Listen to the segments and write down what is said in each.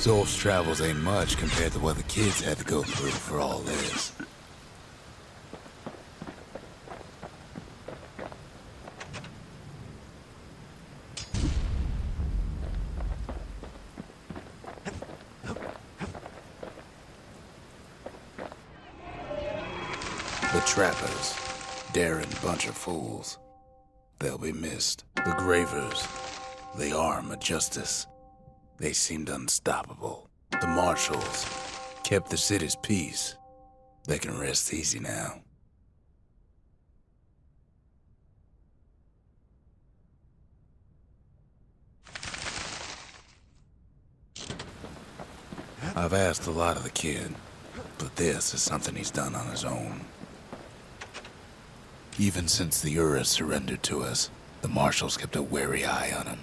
Zorf's travels ain't much compared to what the kids had to go through for all this. The trappers, daring bunch of fools. They'll be missed. The gravers, the arm of justice. They seemed unstoppable. The marshals kept the city's peace. They can rest easy now. I've asked a lot of the kid, but this is something he's done on his own. Even since the Ura surrendered to us, the marshals kept a wary eye on him.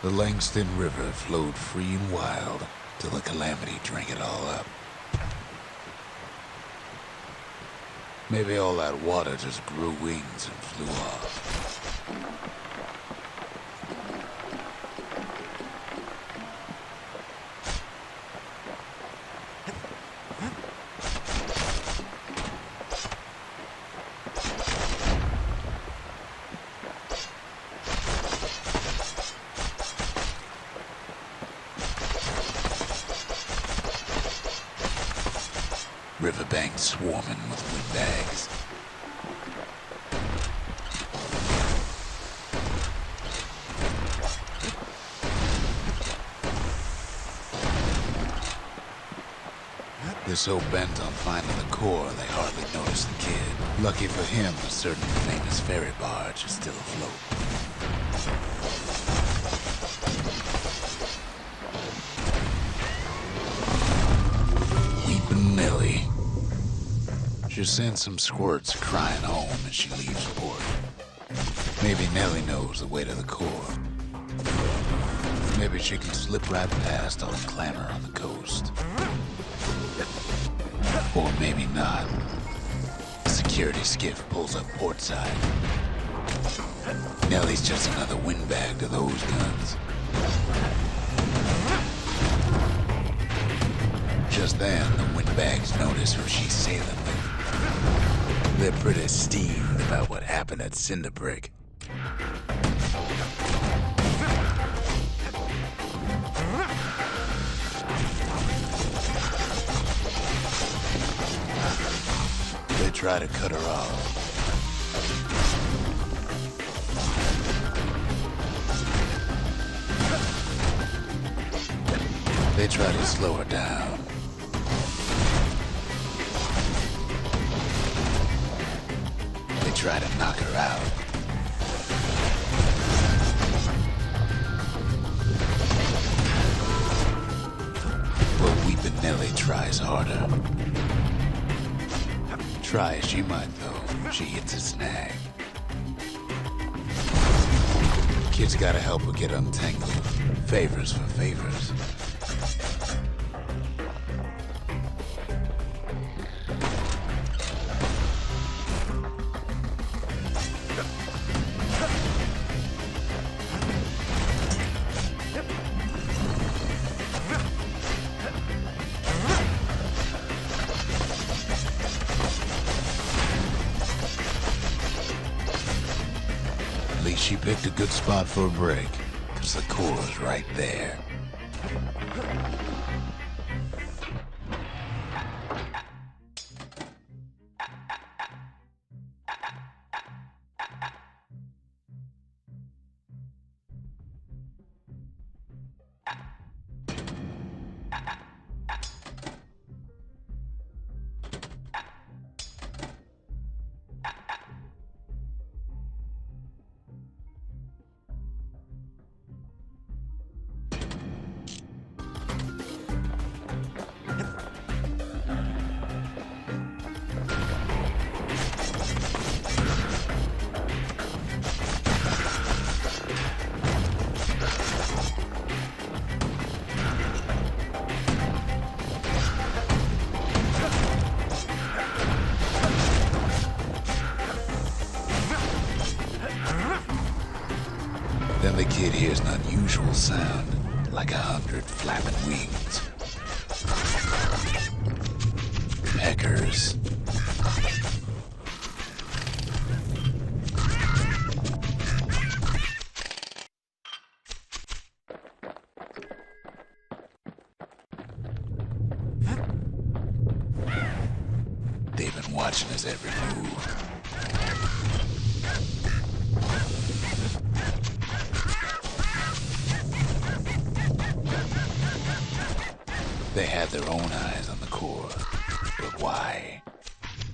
The Langston River flowed free and wild till the calamity drank it all up. Maybe all that water just grew wings and flew off. Riverbanks swarming with windbags. They're so bent on finding the core, they hardly notice the kid. Lucky for him, a certain famous ferry barge is still afloat. Nellie. She sends some squirts crying home as she leaves port. Maybe Nellie knows the way to the core. Maybe she can slip right past all the clamor on the coast. Or maybe not. A security skiff pulls up portside. Nellie's just another windbag to those guns. Just then, the windbags notice who she's sailing with. They're pretty steamed about what happened at Cinderbrick. They try to cut her off. They try to slow her down. Try to knock her out. But Weepin' Nellie tries harder. Try as she might, though, she hits a snag. Kid's gotta help her get untangled. Favors for favors. At least she picked a good spot for a break, because the core's right there. kid hears an unusual sound, like 100 flapping wings. Peckers. They've been watching his every move. They had their own eyes on the core. But why?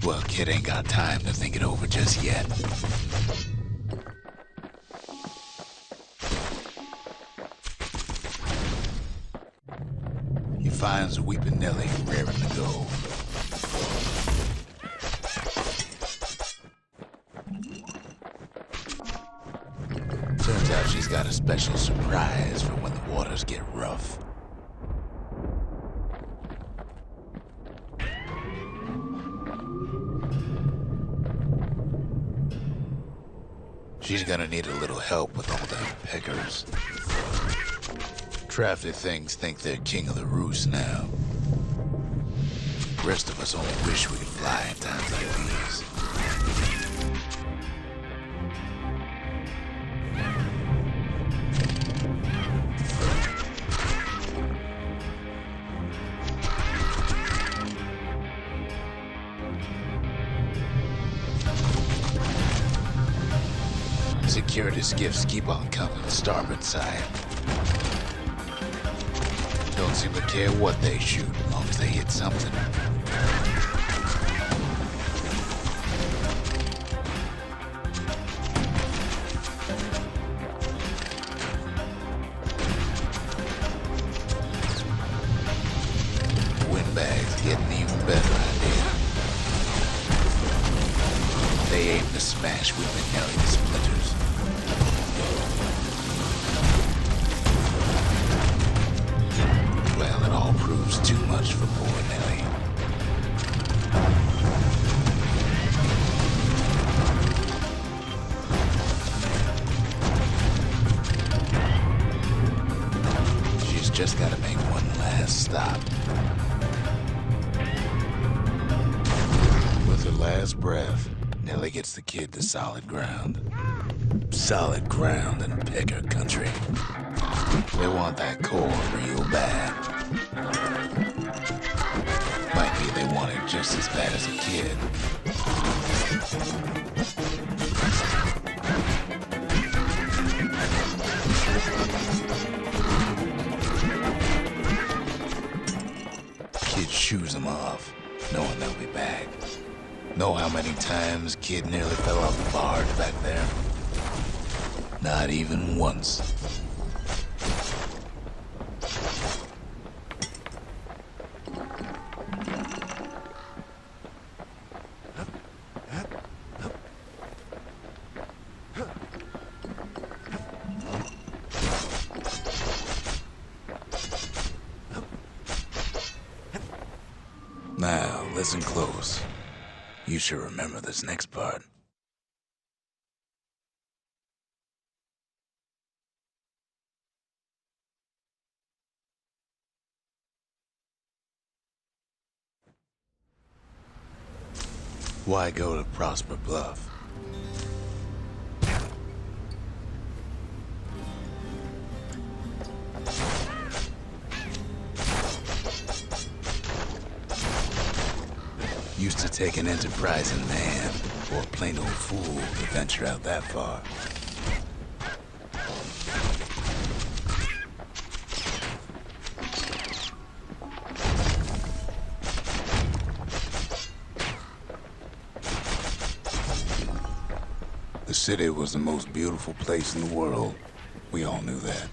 Well, kid ain't got time to think it over just yet. He finds Weeping Nellie raring to go. Turns out she's got a special surprise for when the waters get rough. She's gonna need a little help with all them peckers. Crafty things think they're king of the roost now. The rest of us only wish we could fly in times like these. Security skiffs keep on coming to starboard side. Don't seem to care what they shoot, as long as they hit something. Windbags getting even better idea. They aim to smash Weeping Nellie to splinters. Well, it all proves too much for poor Nellie. She's just got to make one last stop. With her last breath, Nellie gets the kid to solid ground. Solid ground in pecker country. They want that core real bad. Might be they want it just as bad as a kid. Kid shoos them off, knowing they'll be back. Know how many times kid nearly fell off the barge back there? Not even once. Now, listen close. You should remember this next part. Why go to Prosper Bluff? Used to take an enterprising man or a plain old fool to venture out that far. The city was the most beautiful place in the world. We all knew that.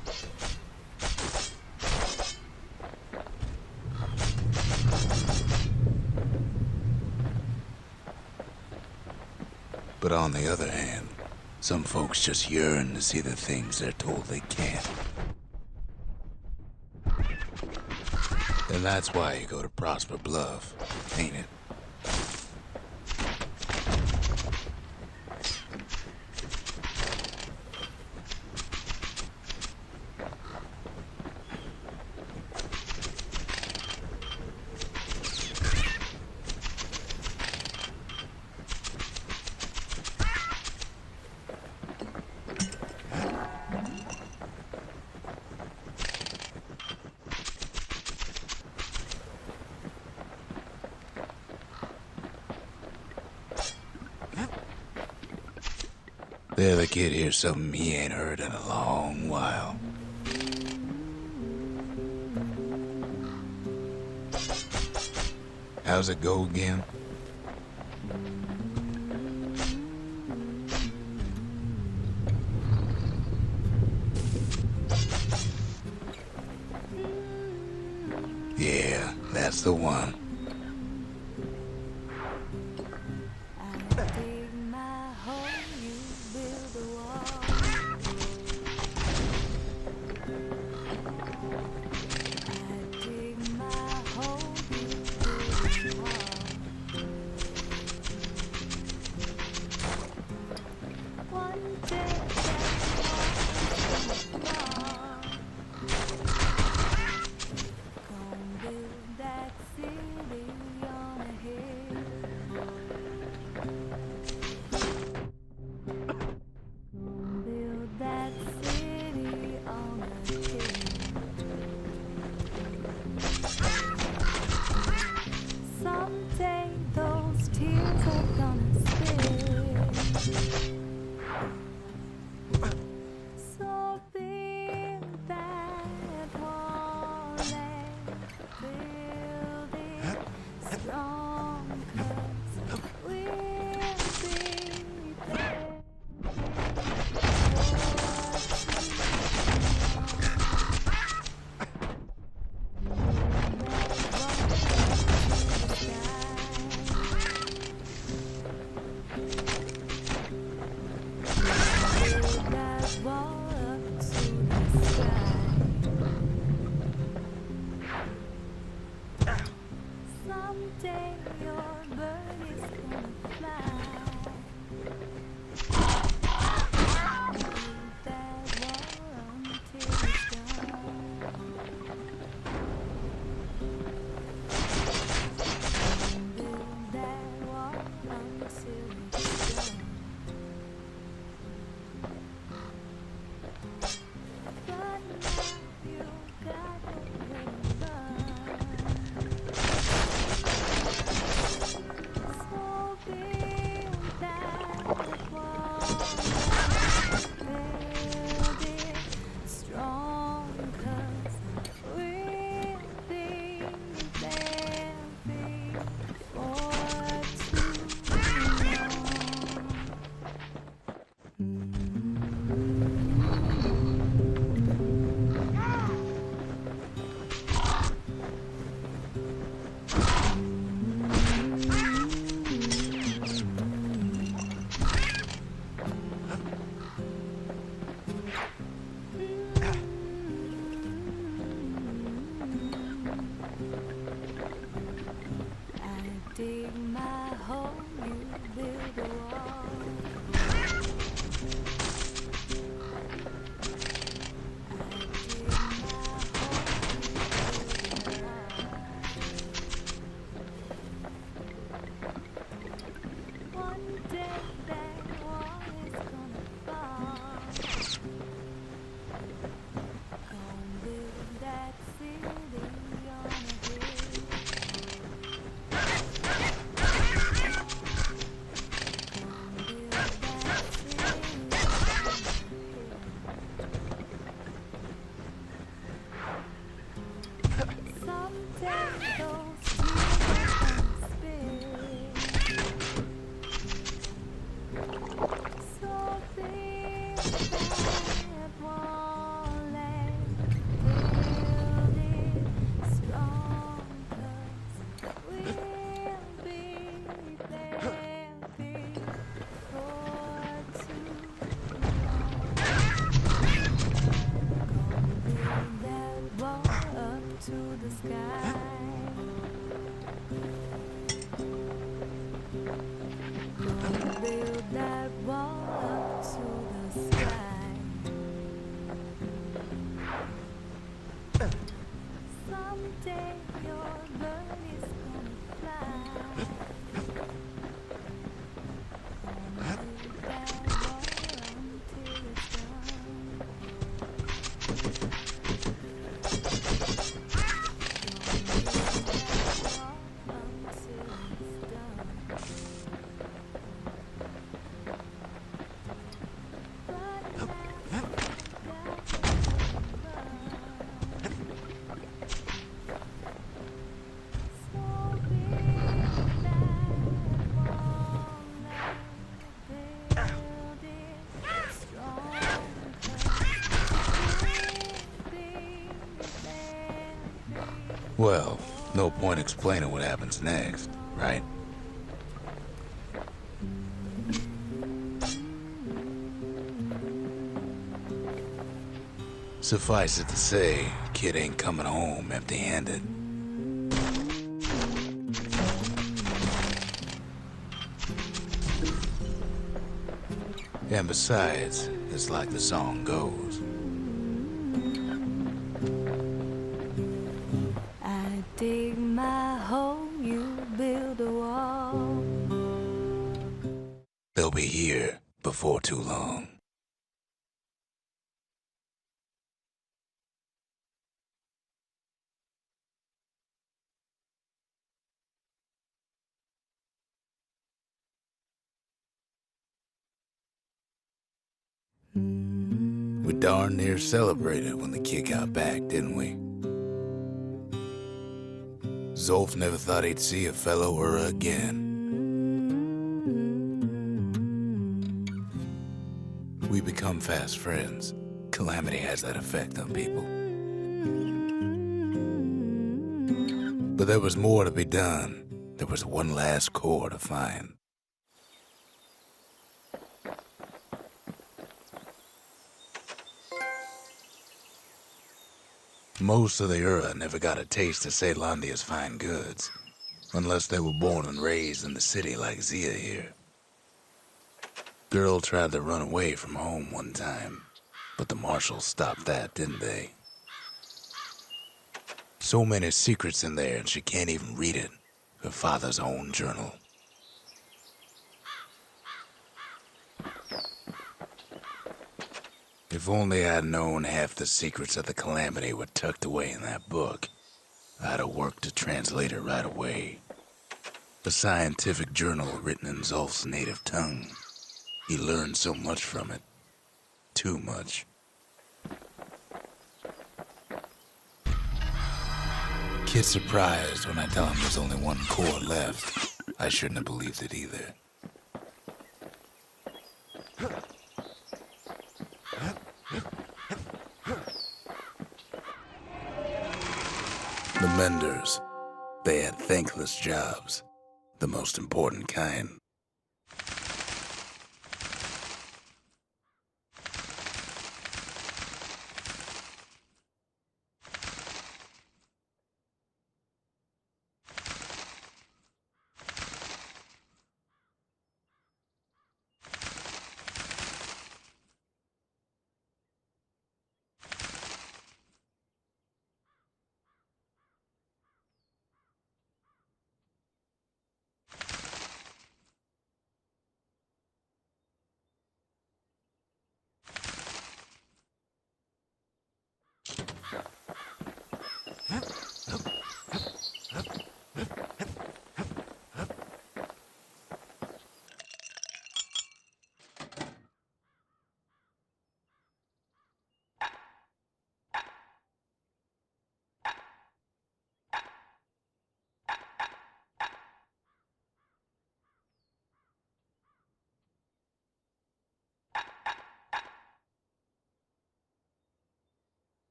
But on the other hand, some folks just yearn to see the things they're told they can't. And that's why you go to Prosper Bluff, ain't it? fella kid hears something he ain't heard in a long while. How's it go again? Yeah, that's the one. Well, no point explaining what happens next, right? Suffice it to say, kid ain't coming home empty-handed. And besides, it's like the song goes. I dig my hole, you build a wall. They'll be here before too long. We darn near celebrated when the kid got back, didn't we? Zolf never thought he'd see a fellow Ura again. We become fast friends. Calamity has that effect on people. But there was more to be done. There was one last core to find. Most of the Ura never got a taste of Ceylondia's fine goods, unless they were born and raised in the city like Zia here. Girl tried to run away from home one time, but the marshals stopped that, didn't they? So many secrets in there and she can't even read it, her father's own journal. If only I'd known half the secrets of the Calamity were tucked away in that book, I'd have worked to translate it right away. A scientific journal written in Zolf's native tongue. He learned so much from it. Too much. Kid's surprised when I tell him there's only one core left. I shouldn't have believed it either. The menders, they had thankless jobs, the most important kind.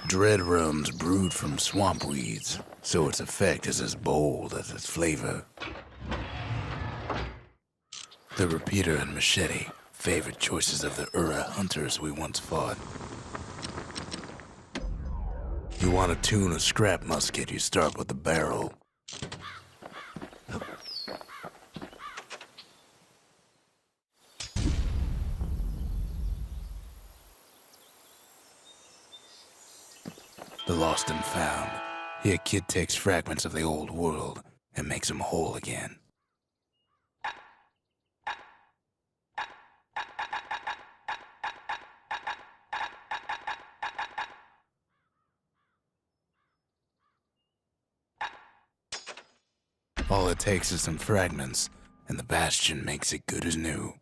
Dread rum's brewed from swamp weeds, so its effect is as bold as its flavor. The repeater and machete, favorite choices of the Ura hunters we once fought. You want to tune a scrap musket, you start with the barrel. The lost and found. Here, kid takes fragments of the old world and makes them whole again. All it takes is some fragments, and the Bastion makes it good as new.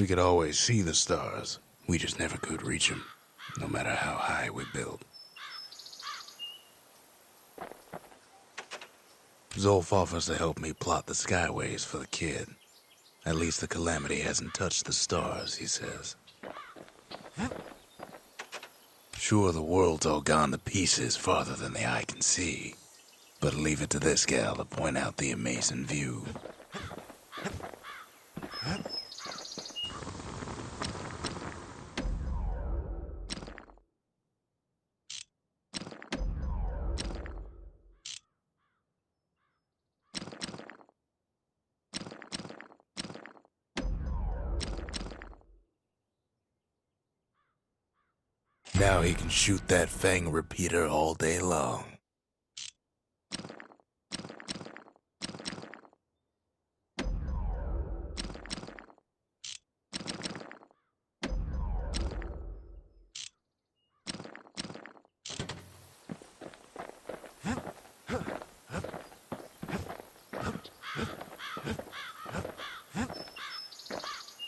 We could always see the stars. We just never could reach them, no matter how high we built. Zolf offers to help me plot the skyways for the kid. At least the calamity hasn't touched the stars, he says. Sure, the world's all gone to pieces farther than the eye can see, but leave it to this gal to point out the amazing view. Now he can shoot that fang repeater all day long.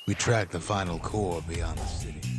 We tracked the final core beyond the city.